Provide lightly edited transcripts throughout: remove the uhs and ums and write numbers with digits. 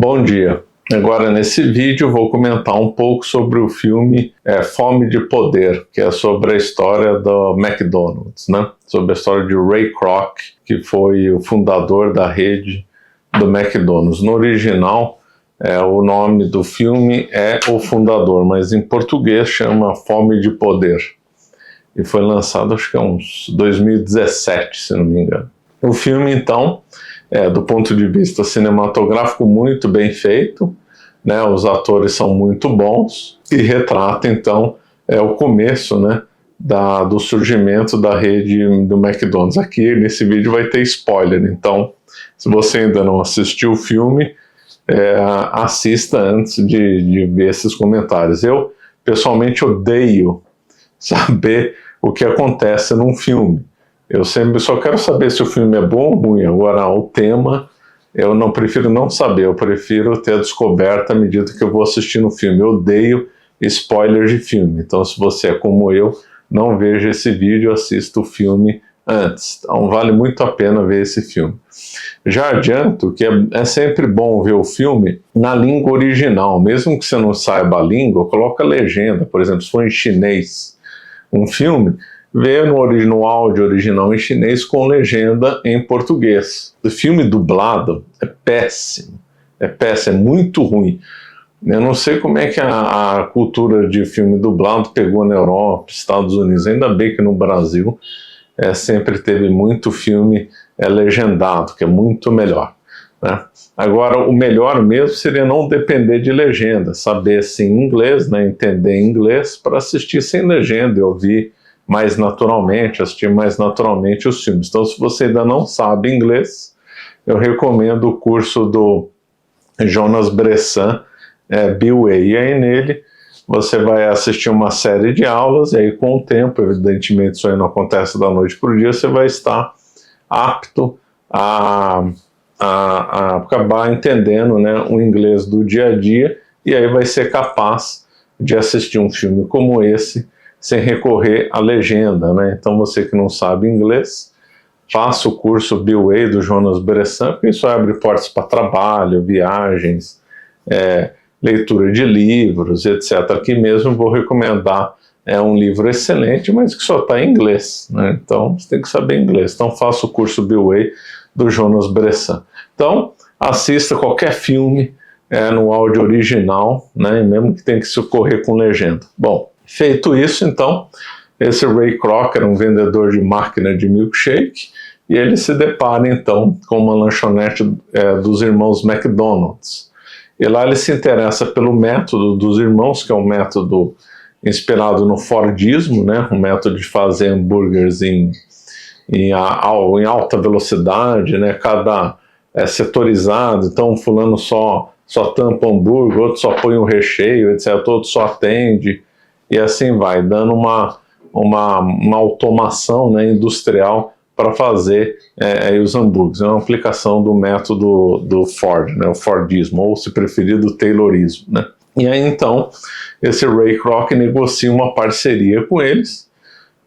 Bom dia. Agora nesse vídeo vou comentar um pouco sobre o filme Fome de Poder, que é sobre a história do McDonald's, né? Sobre a história de Ray Kroc, que foi o fundador da rede do McDonald's. No original, o nome do filme é O Fundador, mas em português chama Fome de Poder. E foi lançado, acho que é uns 2017, se não me engano. O filme, então, do ponto de vista cinematográfico, muito bem feito, né? Os atores são muito bons e retrata, então, o começo, né, do surgimento da rede do McDonald's. Aqui, nesse vídeo, vai ter spoiler, então, se você ainda não assistiu o filme, assista antes de ver esses comentários. Eu, pessoalmente, odeio saber o que acontece num filme. Eu sempre só quero saber se o filme é bom ou ruim. Agora, o tema, eu não prefiro não saber, eu prefiro ter a descoberta à medida que eu vou assistindo o filme. Eu odeio spoilers de filme, então se você é como eu, não veja esse vídeo, assista o filme antes. Então vale muito a pena ver esse filme. Já adianto que é sempre bom ver o filme na língua original, mesmo que você não saiba a língua, coloca a legenda, por exemplo, se for em chinês, um filme, vê no áudio original em chinês com legenda em português. O filme dublado é péssimo, é muito ruim. Eu não sei como é que a cultura de filme dublado pegou na Europa, Estados Unidos, ainda bem que no Brasil sempre teve muito filme legendado, que é muito melhor, né? Agora, o melhor mesmo seria não depender de legenda, saber sim inglês, né, entender inglês para assistir sem legenda e ouvir mais naturalmente, assistir mais naturalmente os filmes. Então, se você ainda não sabe inglês, eu recomendo o curso do Jonas Bressan, BWay, e aí nele você vai assistir uma série de aulas, e aí com o tempo, evidentemente isso aí não acontece da noite para o dia, você vai estar apto a acabar entendendo, né, o inglês do dia a dia, e aí vai ser capaz de assistir um filme como esse sem recorrer à legenda, né? Então você que não sabe inglês, faça o curso BWay do Jonas Bressan, porque isso abre portas para trabalho, viagens, leitura de livros, etc. Aqui mesmo vou recomendar um livro excelente, mas que só está em inglês, né? Então você tem que saber inglês. Então faça o curso BWay do Jonas Bressan. Então assista qualquer filme no áudio original, né? Mesmo que tenha que socorrer com legenda. Bom, feito isso, então, esse Ray Kroc era um vendedor de máquina de milkshake e ele se depara, então, com uma lanchonete dos irmãos McDonald's. E lá ele se interessa pelo método dos irmãos, que é um método inspirado no Fordismo, né? Um método de fazer hambúrgueres em alta velocidade, né? Cada setorizado, então fulano só tampa o hambúrguer, outro só põe o recheio, etc. Outro só atende, e assim vai, dando uma automação, né, industrial para fazer os hambúrgueres. É uma aplicação do método do Ford, né, o Fordismo, ou se preferir do Taylorismo, né. E aí então, esse Ray Kroc negocia uma parceria com eles,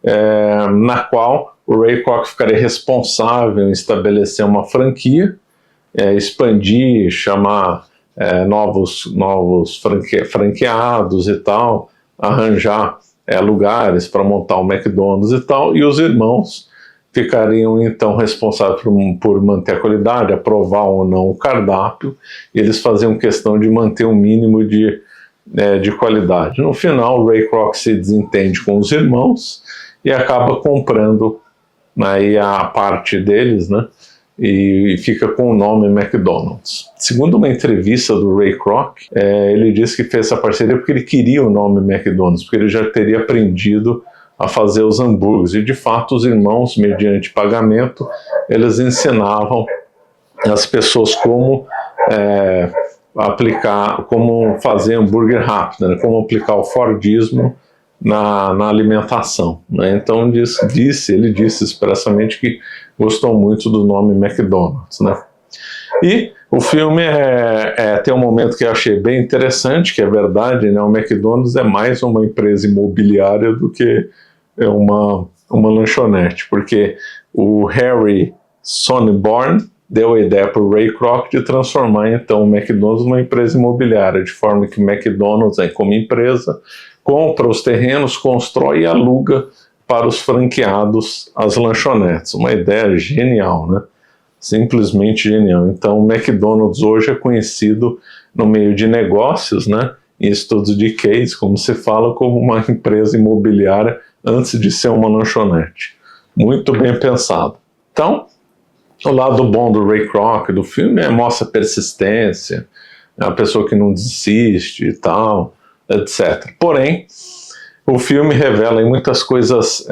na qual o Ray Kroc ficaria responsável em estabelecer uma franquia, expandir, chamar novos franqueados e tal, arranjar lugares para montar um McDonald's e tal, e os irmãos ficariam então responsáveis por manter a qualidade, aprovar ou não o cardápio, e eles faziam questão de manter um mínimo de qualidade. No final, o Ray Kroc se desentende com os irmãos e acaba comprando aí a parte deles, né? E fica com o nome McDonald's. Segundo uma entrevista do Ray Kroc, ele disse que fez essa parceria porque ele queria o nome McDonald's, porque ele já teria aprendido a fazer os hambúrgueres, e de fato os irmãos, mediante pagamento, eles ensinavam as pessoas como como fazer hambúrguer rápido, né? Como aplicar o Fordismo na alimentação, né? Então ele disse expressamente que gostou muito do nome McDonald's, né? E o filme tem um momento que eu achei bem interessante, que é verdade, né? O McDonald's é mais uma empresa imobiliária do que uma lanchonete, porque o Harry Sonneborn, deu a ideia para o Ray Kroc de transformar então o McDonald's numa empresa imobiliária, de forma que o McDonald's, como empresa, compra os terrenos, constrói e aluga para os franqueados as lanchonetes. Uma ideia genial, né? Simplesmente genial. Então o McDonald's hoje é conhecido no meio de negócios, né, em estudos de case, como se fala, como uma empresa imobiliária antes de ser uma lanchonete. Muito bem pensado. Então, o lado bom do Ray Kroc do filme mostra persistência, a pessoa que não desiste e tal, etc. Porém, o filme revela aí muitas coisas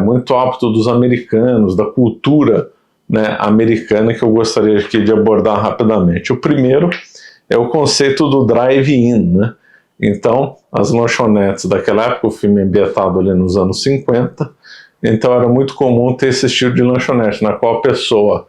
muito hábito dos americanos, da cultura, né, americana, que eu gostaria aqui de abordar rapidamente. O primeiro é o conceito do drive-in, né? Então, as lanchonetes daquela época, o filme é ambientado ali nos anos 50, então era muito comum ter esse estilo de lanchonete, na qual a pessoa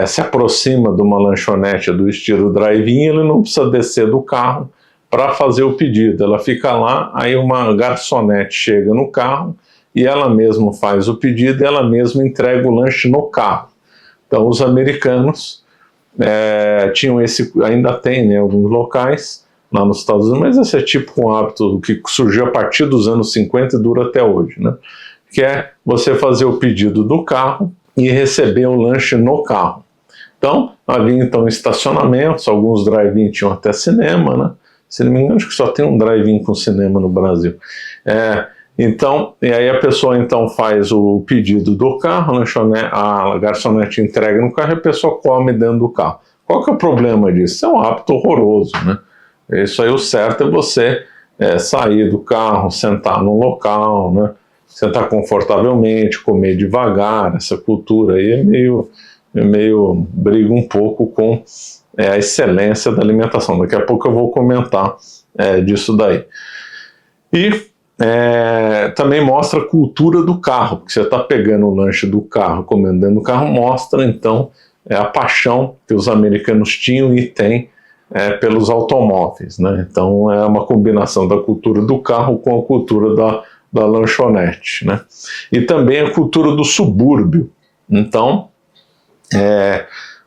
se aproxima de uma lanchonete do estilo drive-in, ele não precisa descer do carro para fazer o pedido, ela fica lá, aí uma garçonete chega no carro e ela mesma faz o pedido e ela mesma entrega o lanche no carro. Então os americanos tinham esse, ainda tem, né, alguns locais lá nos Estados Unidos, mas esse é tipo um hábito que surgiu a partir dos anos 50 e dura até hoje, né? Que é você fazer o pedido do carro e receber o lanche no carro. Então, havia então estacionamentos, alguns drive-in tinham até cinema, né? Se não me engano, acho que só tem um drive-in com cinema no Brasil. Então, e aí a pessoa então faz o pedido do carro, a garçonete entrega no carro e a pessoa come dentro do carro. Qual que é o problema disso? Isso é um hábito horroroso, né? Isso aí, o certo é você sair do carro, sentar no local, né? Sentar confortavelmente, comer devagar. Essa cultura aí briga um pouco com a excelência da alimentação. Daqui a pouco eu vou comentar disso daí. E também mostra a cultura do carro, porque você está pegando o lanche do carro, comendo dentro do carro, mostra então a paixão que os americanos tinham e têm pelos automóveis, né? Então é uma combinação da cultura do carro com a cultura da lanchonete, né? E também a cultura do subúrbio. Então,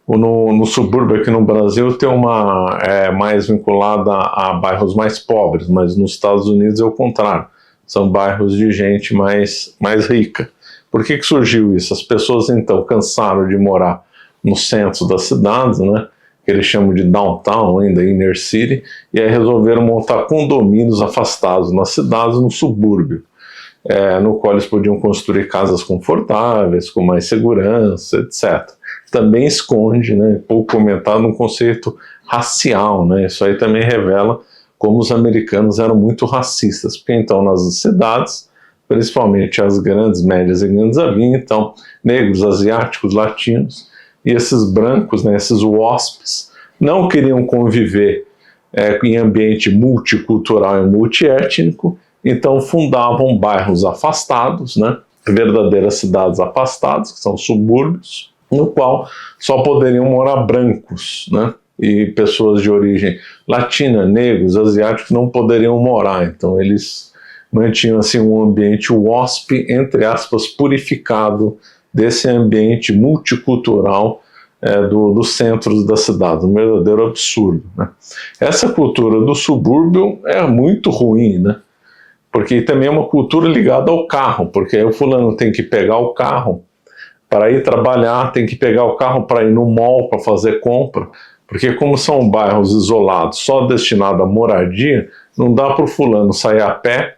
no subúrbio aqui no Brasil tem uma mais vinculada a bairros mais pobres, mas nos Estados Unidos é o contrário. São bairros de gente mais rica. Por que surgiu isso? As pessoas então cansaram de morar no centro das cidades, né, que eles chamam de downtown, ainda inner city, e aí resolveram montar condomínios afastados nas cidades, no subúrbio, no qual eles podiam construir casas confortáveis, com mais segurança, etc. Também esconde, né, pouco comentado, um conceito racial, né? Isso aí também revela como os americanos eram muito racistas, porque então nas cidades, principalmente as grandes, médias e grandes, havia então negros, asiáticos, latinos, e esses brancos, né, esses WASPs, não queriam conviver em ambiente multicultural e multiétnico, então fundavam bairros afastados, né, verdadeiras cidades afastadas, que são subúrbios, no qual só poderiam morar brancos, né, e pessoas de origem latina, negros, asiáticos não poderiam morar. Então eles mantinham assim um ambiente WASP, entre aspas, purificado desse ambiente multicultural dos centros da cidade, um verdadeiro absurdo, né? Essa cultura do subúrbio é muito ruim, né? Porque também é uma cultura ligada ao carro, porque aí o fulano tem que pegar o carro para ir trabalhar, tem que pegar o carro para ir no mall para fazer compra, porque como são bairros isolados, só destinados à moradia, não dá para o fulano sair a pé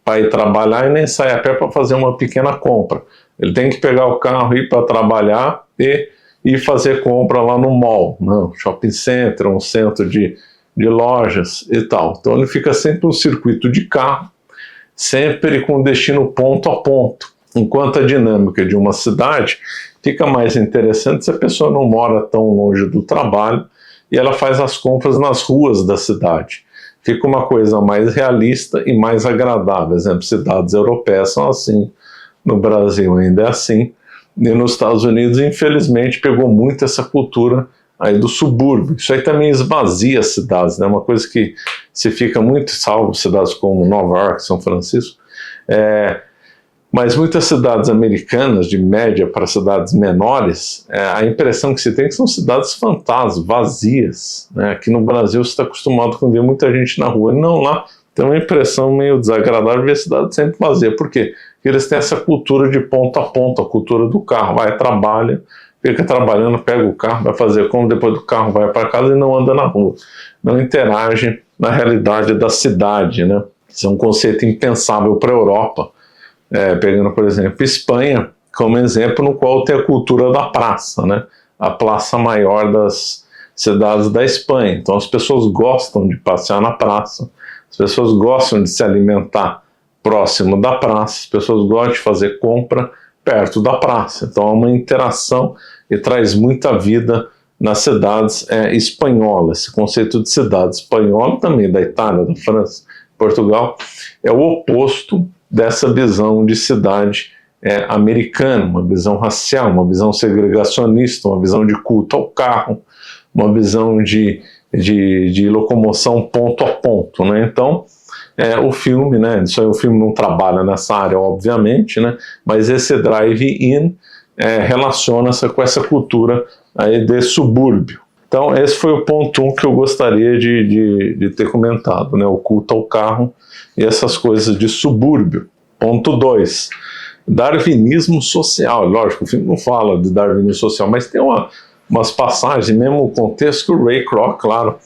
para ir trabalhar e nem sair a pé para fazer uma pequena compra. Ele tem que pegar o carro, ir para trabalhar e ir fazer compra lá no mall, não, shopping center, um centro de lojas e tal. Então ele fica sempre um circuito de carro, sempre com destino ponto a ponto. Enquanto a dinâmica de uma cidade fica mais interessante se a pessoa não mora tão longe do trabalho e ela faz as compras nas ruas da cidade. Fica uma coisa mais realista e mais agradável. Por exemplo, cidades europeias são assim, no Brasil ainda é assim, e nos Estados Unidos, infelizmente, pegou muito essa cultura aí do subúrbio. Isso aí também esvazia as cidades, né? Uma coisa que se fica muito, salvo cidades como Nova York, São Francisco, Mas muitas cidades americanas, de média para cidades menores, a impressão que se tem é que são cidades fantasmas, vazias, né? Aqui no Brasil você está acostumado com ver muita gente na rua. Não, lá tem uma impressão meio desagradável de ver a cidade sempre vazia. Por quê? Porque eles têm essa cultura de ponta a ponta, a cultura do carro. Vai, trabalha, fica trabalhando, pega o carro, vai fazer como, depois do carro vai para casa e não anda na rua. Não interage na realidade da cidade, né? Isso é um conceito impensável para a Europa. Pegando, por exemplo, Espanha como exemplo, no qual tem a cultura da praça, né? A praça maior das cidades da Espanha. Então as pessoas gostam de passear na praça, as pessoas gostam de se alimentar próximo da praça, as pessoas gostam de fazer compra perto da praça. Então há uma interação e traz muita vida nas cidades espanholas. Esse conceito de cidade espanhola, também da Itália, da França, Portugal, é o oposto dessa visão de cidade americana, uma visão racial, uma visão segregacionista, uma visão de culto ao carro, uma visão de locomoção ponto a ponto, né? Então, o filme, né? Isso aí, o filme não trabalha nessa área, obviamente, né? Mas esse drive-in relaciona-se com essa cultura aí de subúrbio. Então, esse foi o ponto 1 que eu gostaria de ter comentado, né? O culto ao carro e essas coisas de subúrbio. Ponto 2, darwinismo social. Lógico, o filme não fala de darwinismo social, mas tem umas passagens, mesmo o contexto, que o Ray Kroc, claro,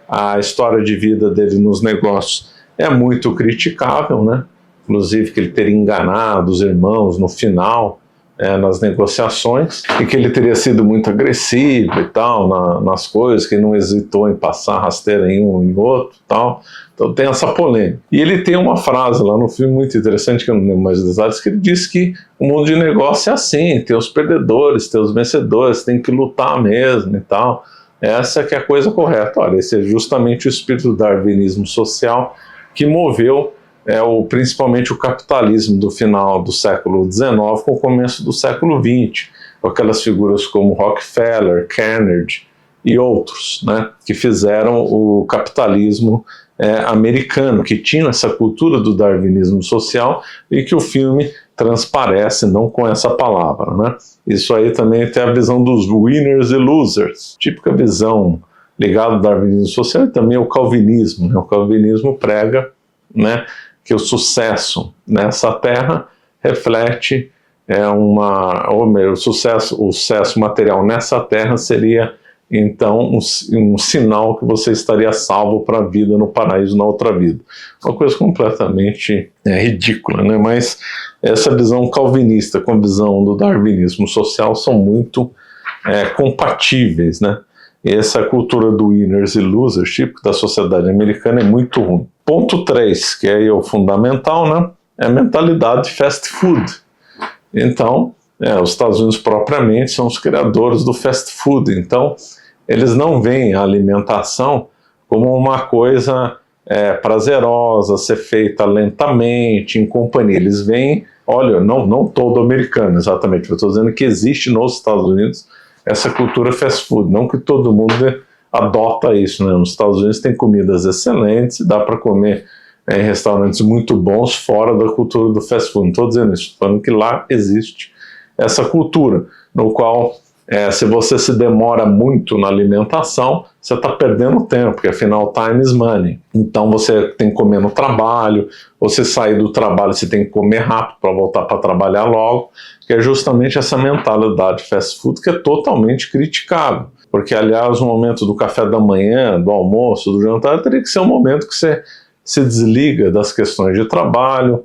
a história de vida dele nos negócios é muito criticável, né? Inclusive que ele teria enganado os irmãos no final, nas negociações, e que ele teria sido muito agressivo e tal, nas coisas, que não hesitou em passar rasteira em um e outro e tal. Então tem essa polêmica. E ele tem uma frase lá no filme muito interessante, que eu não lembro mais detalhes, que ele diz que o mundo de negócio é assim, tem os perdedores, tem os vencedores, tem que lutar mesmo e tal. Essa que é a coisa correta. Olha, esse é justamente o espírito do darwinismo social que moveu principalmente o capitalismo do final do século XIX com o começo do século XX, com aquelas figuras como Rockefeller, Carnegie e outros, né, que fizeram o capitalismo americano, que tinha essa cultura do darwinismo social e que o filme transparece, não com essa palavra, né? Isso aí também tem a visão dos winners e losers, típica visão ligada ao darwinismo social, e também ao calvinismo, né? O calvinismo prega, né, que o sucesso nessa terra reflete o sucesso material nessa terra seria então um sinal que você estaria salvo para a vida no paraíso na outra vida. Uma coisa completamente ridícula, né? Mas essa visão calvinista com a visão do darwinismo social são muito compatíveis, né? E essa cultura do winners e losers, típico da sociedade americana, é muito ruim. Ponto 3, que é o fundamental, né? É a mentalidade de fast food. Então, os Estados Unidos propriamente são os criadores do fast food. Então, eles não veem a alimentação como uma coisa prazerosa, ser feita lentamente, em companhia. Eles veem, olha, não todo americano, exatamente. Eu estou dizendo que existe nos Estados Unidos essa cultura fast food, não que todo mundo adota isso, né? Nos Estados Unidos tem comidas excelentes, dá para comer em restaurantes muito bons fora da cultura do fast food. Não estou dizendo isso, estou falando que lá existe essa cultura, no qual se você se demora muito na alimentação, você está perdendo tempo, porque afinal time is money. Então você tem que comer no trabalho, você sair do trabalho, você tem que comer rápido para voltar para trabalhar logo, que é justamente essa mentalidade fast food que é totalmente criticável. Porque, aliás, o momento do café da manhã, do almoço, do jantar, teria que ser um momento que você se desliga das questões de trabalho,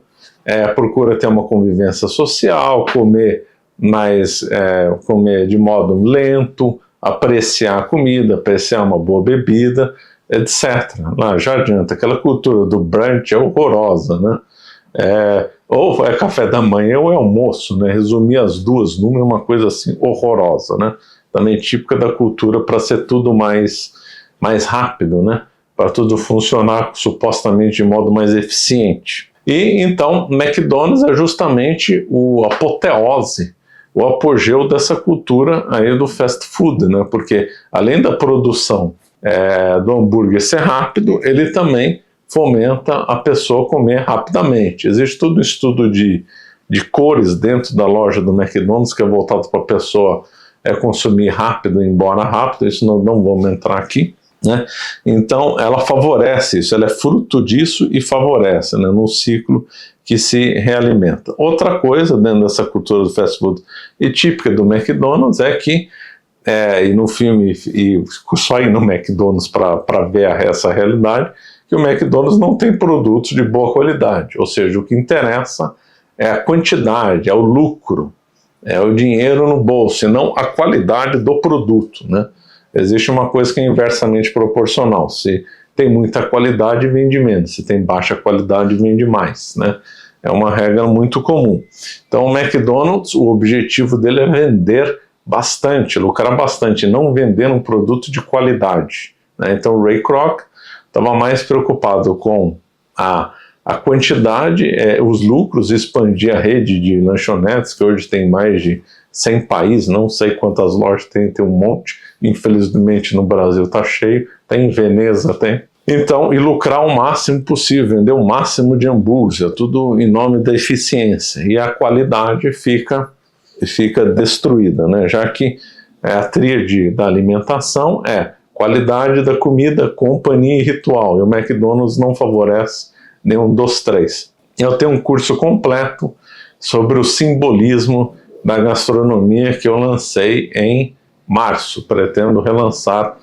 procura ter uma convivência social, comer de modo lento, apreciar a comida, apreciar uma boa bebida, etc. Lá já adianta, aquela cultura do brunch é horrorosa, né? Ou é café da manhã ou é almoço, né? Resumir as duas numa é uma coisa assim horrorosa, né? Também típica da cultura para ser tudo mais rápido, né? Para tudo funcionar supostamente de modo mais eficiente. E então McDonald's é justamente a apoteose, o apogeu dessa cultura aí do fast food, né? Porque além da produção do hambúrguer ser rápido, ele também fomenta a pessoa comer rapidamente. Existe todo um estudo de de cores dentro da loja do McDonald's, que é voltado para a pessoa consumir rápido e ir embora rápido. Isso não vamos entrar aqui, né? Então ela favorece isso, ela é fruto disso e favorece, né, num ciclo que se realimenta. Outra coisa dentro dessa cultura do fast food e típica do McDonald's é que, e no filme, e só ir no McDonald's para ver essa realidade, que o McDonald's não tem produtos de boa qualidade, ou seja, o que interessa é a quantidade, é o lucro, é o dinheiro no bolso, e não a qualidade do produto, né? Existe uma coisa que é inversamente proporcional. Se tem muita qualidade, vende menos. Se tem baixa qualidade, vende mais, né? É uma regra muito comum. Então, o McDonald's, o objetivo dele é vender bastante, lucrar bastante, não vender um produto de qualidade, né? Então, o Ray Kroc estava mais preocupado com a quantidade, os lucros, expandir a rede de lanchonetes, que hoje tem mais de 100 países, não sei quantas lojas tem um monte, infelizmente no Brasil está cheio, tem em Veneza, tem. Então, e lucrar o máximo possível, vender o máximo de hambúrguer, tudo em nome da eficiência, e a qualidade fica destruída, né? Já que a tríade da alimentação é qualidade da comida, companhia e ritual, e o McDonald's não favorece nenhum dos três. Eu tenho um curso completo sobre o simbolismo da gastronomia que eu lancei em março. Pretendo relançar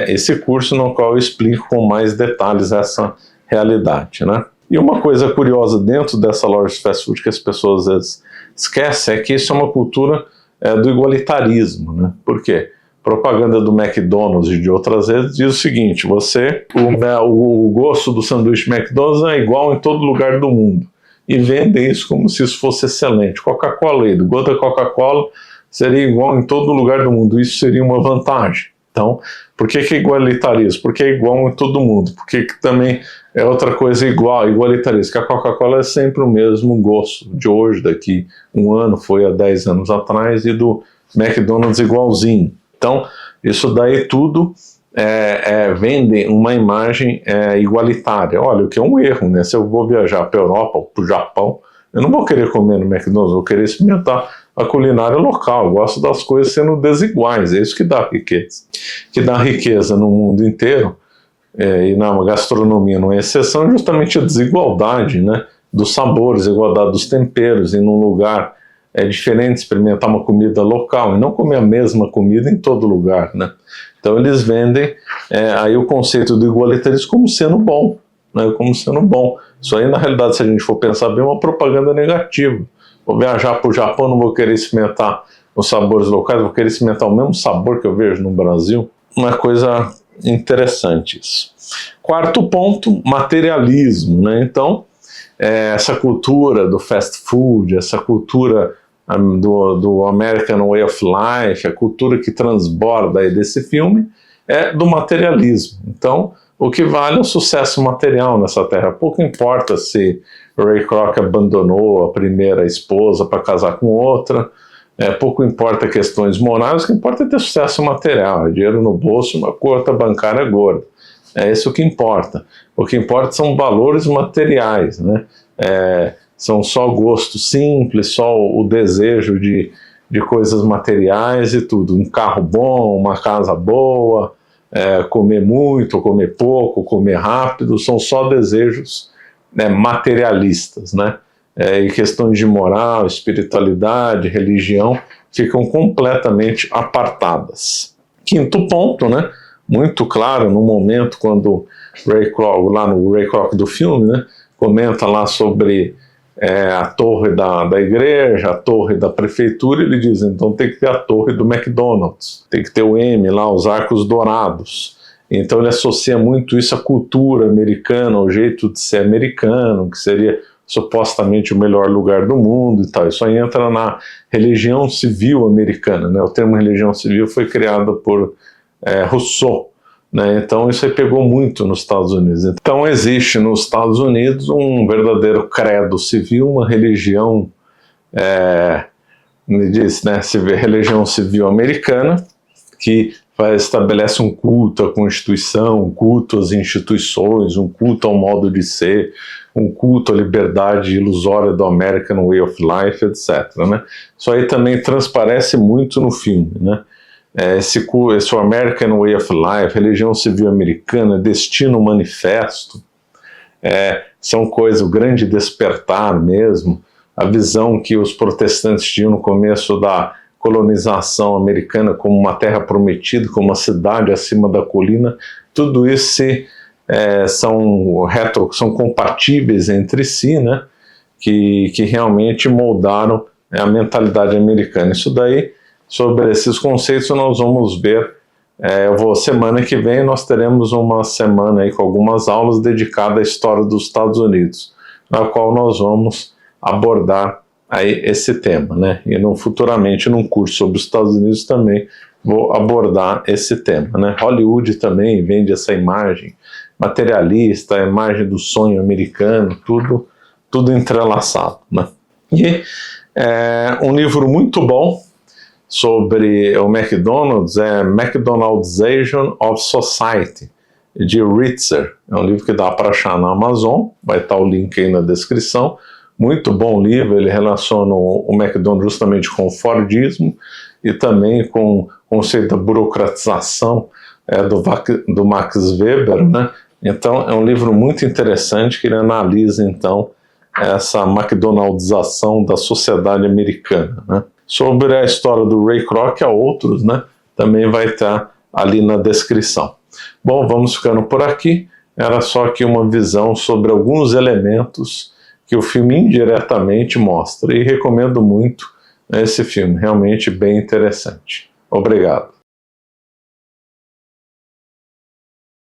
esse curso, no qual eu explico com mais detalhes essa realidade, né? E uma coisa curiosa dentro dessa loja de fast food que as pessoas às vezes esquecem é que isso é uma cultura do igualitarismo, né? Por quê? Propaganda do McDonald's e de outras vezes diz o seguinte: o gosto do sanduíche McDonald's é igual em todo lugar do mundo. E vendem isso como se isso fosse excelente. Coca-Cola, o gosto da Coca-Cola seria igual em todo lugar do mundo. Isso seria uma vantagem. Então, por que é igualitarismo? Porque é igual em todo mundo. Porque também é outra coisa igualitarismo, que a Coca-Cola é sempre o mesmo gosto de hoje, daqui um ano, foi há 10 anos atrás, e do McDonald's igualzinho. Então, isso daí tudo vende uma imagem igualitária. Olha, o que é um erro, né? Se eu vou viajar para a Europa ou para o Japão, eu não vou querer comer no McDonald's, eu vou querer experimentar a culinária local. Eu gosto das coisas sendo desiguais, é isso que dá riqueza. Que dá riqueza no mundo inteiro, e na gastronomia não é exceção, é justamente a desigualdade, né, dos sabores, a igualdade dos temperos, e num lugar diferente experimentar uma comida local, e não comer a mesma comida em todo lugar, né? Então eles vendem aí o conceito do igualitarismo como sendo bom, né, como sendo bom. Isso aí, na realidade, se a gente for pensar bem, é uma propaganda negativa. Vou viajar para o Japão, não vou querer experimentar os sabores locais, vou querer experimentar o mesmo sabor que eu vejo no Brasil. Uma coisa interessante isso. Quarto ponto, materialismo, né? Então, essa cultura do fast food, essa cultura do American Way of Life, a cultura que transborda aí desse filme, é do materialismo. Então, o que vale é o sucesso material nessa terra. Pouco importa se Ray Kroc abandonou a primeira esposa para casar com outra, pouco importa questões morais, o que importa é ter sucesso material, é dinheiro no bolso, uma conta bancária gorda. É isso que importa. O que importa são valores materiais, né? São só gostos simples, só o desejo de coisas materiais e tudo. Um carro bom, uma casa boa, comer muito, comer pouco, comer rápido, são só desejos materialistas, né? E questões de moral, espiritualidade, religião ficam completamente apartadas. Quinto ponto, né? Muito claro no momento quando Ray Kroc, lá no Ray Kroc do filme, né, comenta lá sobre a torre da igreja, a torre da prefeitura, ele diz, então tem que ter a torre do McDonald's, tem que ter o M lá, os arcos dourados. Então ele associa muito isso à cultura americana, ao jeito de ser americano, que seria supostamente o melhor lugar do mundo e tal. Isso aí entra na religião civil americana, né? O termo religião civil foi criado por Rousseau, né? Então isso aí pegou muito nos Estados Unidos. Então existe nos Estados Unidos um verdadeiro credo civil, uma religião, me diz, né, religião civil americana, que estabelece um culto à Constituição, um culto às instituições, um culto ao modo de ser, um culto à liberdade ilusória do American Way of Life, etc. Né? Isso aí também transparece muito no filme. Né? Esse American Way of Life, religião civil americana, destino manifesto, são coisas, o grande despertar mesmo, a visão que os protestantes tinham no começo da colonização americana como uma terra prometida, como uma cidade acima da colina, tudo isso são compatíveis entre si, né? que realmente moldaram a mentalidade americana. Isso daí, sobre esses conceitos, nós vamos ver. Semana que vem nós teremos uma semana aí com algumas aulas dedicadas à história dos Estados Unidos, na qual nós vamos abordar aí esse tema, né? E futuramente num curso sobre os Estados Unidos também vou abordar esse tema, né? Hollywood também vende essa imagem materialista, a imagem do sonho americano, tudo entrelaçado, né? E um livro muito bom sobre o McDonald's McDonaldization of Society, de Ritzer. É um livro que dá para achar na Amazon, vai estar o link aí na descrição. Muito bom livro, ele relaciona o McDonald's justamente com o Fordismo e também com o conceito da burocratização do Max Weber, né? Então é um livro muito interessante que ele analisa então essa McDonaldização da sociedade americana, né? Sobre a história do Ray Kroc, há outros, né? Também vai estar ali na descrição. Bom, vamos ficando por aqui. Era só aqui uma visão sobre alguns elementos que o filme indiretamente mostra. E recomendo muito esse filme, realmente bem interessante. Obrigado.